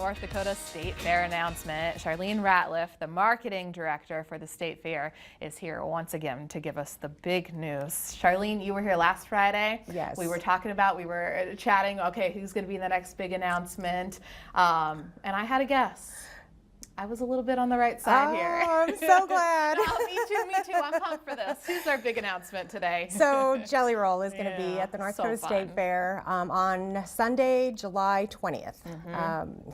North Dakota State Fair announcement. Charlene Ratliff, the marketing director for the State Fair, is here once again to give us the big news. Charlene, you were here last Friday. Yes. We were chatting, okay, who's going to be the next big announcement? And I had a guess. I was a little bit on the right side here. Oh, I'm so glad. Oh, me too. I'm pumped for this. Who's our big announcement today? So Jelly Roll is going to be at the North Dakota fun. State Fair on Sunday, July 20th.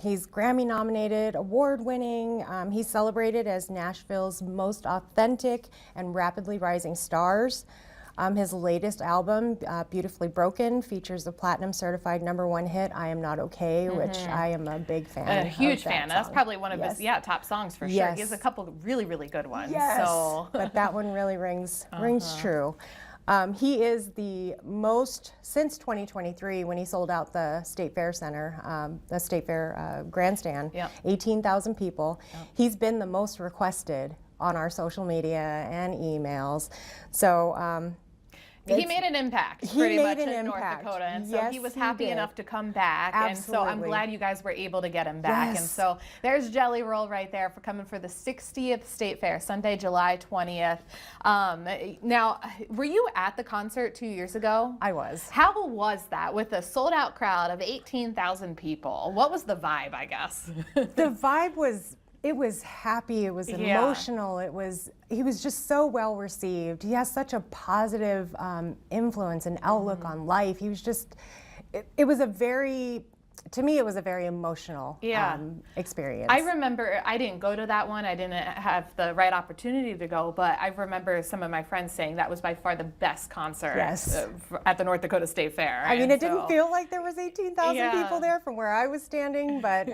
He's Grammy nominated, award winning. He's celebrated as Nashville's most authentic and rapidly rising stars. His latest album, Beautifully Broken, features the platinum certified #1 hit, I Am Not Okay, which I am a big fan A huge of that fan. That's song. probably one of his top songs for sure. He has a couple of really good ones. Yes, So. but that one really rings true. He is the most, since 2023, when he sold out the State Fair Center, the State Fair Grandstand, 18,000 people. He's been the most requested on our social media and emails. So he made an impact pretty much in North impact. Dakota, and so Yes, he was he happy did. enough to come back. Absolutely. And so I'm glad you guys were able to get him back. Yes. And so there's Jelly Roll right there for coming for the 60th State Fair, Sunday, July 20th. Now, were you at the concert 2 years ago? I was. How was that with a sold-out crowd of 18,000 people? What was the vibe, I guess? The vibe was, it was happy, it was emotional, he was just so well received. He has such a positive influence and outlook on life. He was just, it was a very, to me, it was a very emotional experience. I remember, I didn't go to that one. I didn't have the right opportunity to go, but I remember some of my friends saying that was by far the best concert at the North Dakota State Fair. I mean, it didn't feel like there was 18,000 people there from where I was standing, but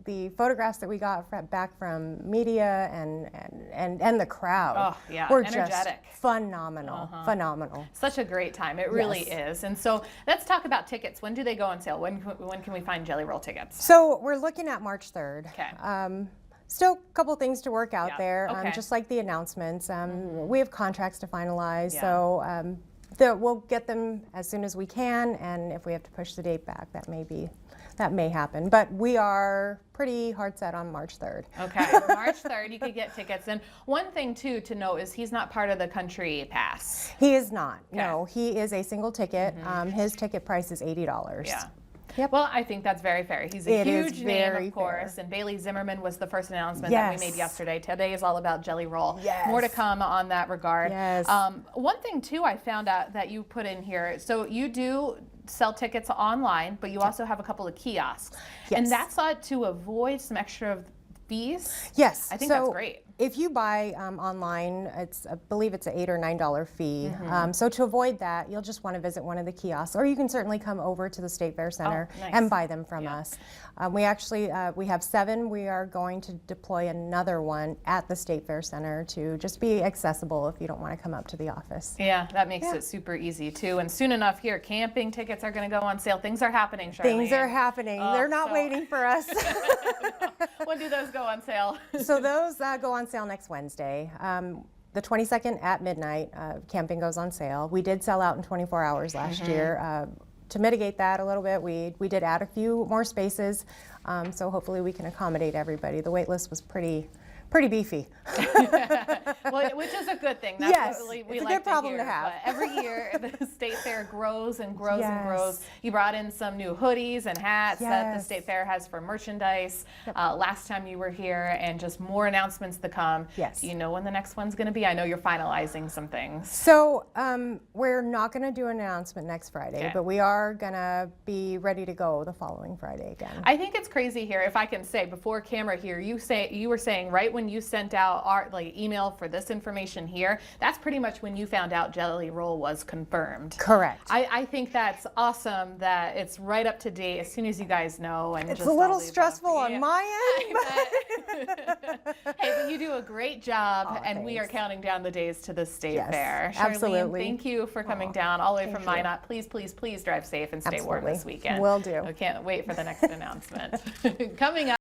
the photographs that we got back from media and the crowd were energetic. Just phenomenal, phenomenal. Such a great time. It really is. And so let's talk about tickets. When do they go on sale? When can we find Jelly Roll tickets? So we're looking at March 3rd. Okay. Still a couple things to work out there, Okay. just like the announcements. We have contracts to finalize, so we'll get them as soon as we can, and if we have to push the date back, that may happen. But we are pretty hard set on March 3rd. Okay, March 3rd, you could get tickets. And one thing, too, to note is he's not part of the country pass. He is not. Okay. No, he is a single ticket. His ticket price is $80. Yeah. Yep. Well, I think that's very fair. He's a huge name, of course, and Bailey Zimmerman was the first announcement that we made yesterday. Today is all about Jelly Roll. More to come on that regard. One thing, too, I found out that you put in here, so you do sell tickets online, but you also have a couple of kiosks. And that's to avoid some extra fees? Yes. I think that's great. If you buy online, I believe it's an $8 or $9 fee. So to avoid that, you'll just want to visit one of the kiosks, or you can certainly come over to the State Fair Center and buy them from us. We actually we have 7. We are going to deploy another one at the State Fair Center to just be accessible if you don't want to come up to the office. Yeah, that makes it super easy too. And soon enough here, camping tickets are going to go on sale. Things are happening, Charlene. Things are happening. They're not waiting for us. When do those go on sale? So those go on sale next Wednesday. The 22nd at midnight, camping goes on sale. We did sell out in 24 hours last year. To mitigate that a little bit, we did add a few more spaces, so hopefully we can accommodate everybody. The wait list was pretty beefy. Well, which is a good thing. That's what we it's like a good problem to to have. But every year, the State Fair grows and grows and grows. You brought in some new hoodies and hats that the State Fair has for merchandise last time you were here, and just more announcements to come. Do you know when the next one's going to be? I know you're finalizing some things. So we're not going to do an announcement next Friday, but we are going to be ready to go the following Friday again. I think it's crazy here, if I can say, before camera here, you were saying right when you sent out our email for this information here, that's pretty much when you found out Jelly Roll was confirmed. Correct. I think that's awesome that it's right up to date as soon as you guys know. And it's a little stressful on my end. Hey, but you do a great job, and we are counting down the days to the State Fair. Absolutely. Charlene, thank you for coming down all the way from Minot. Please, please, please drive safe and stay warm this weekend. Will do. I can't wait for the next announcement. Coming up.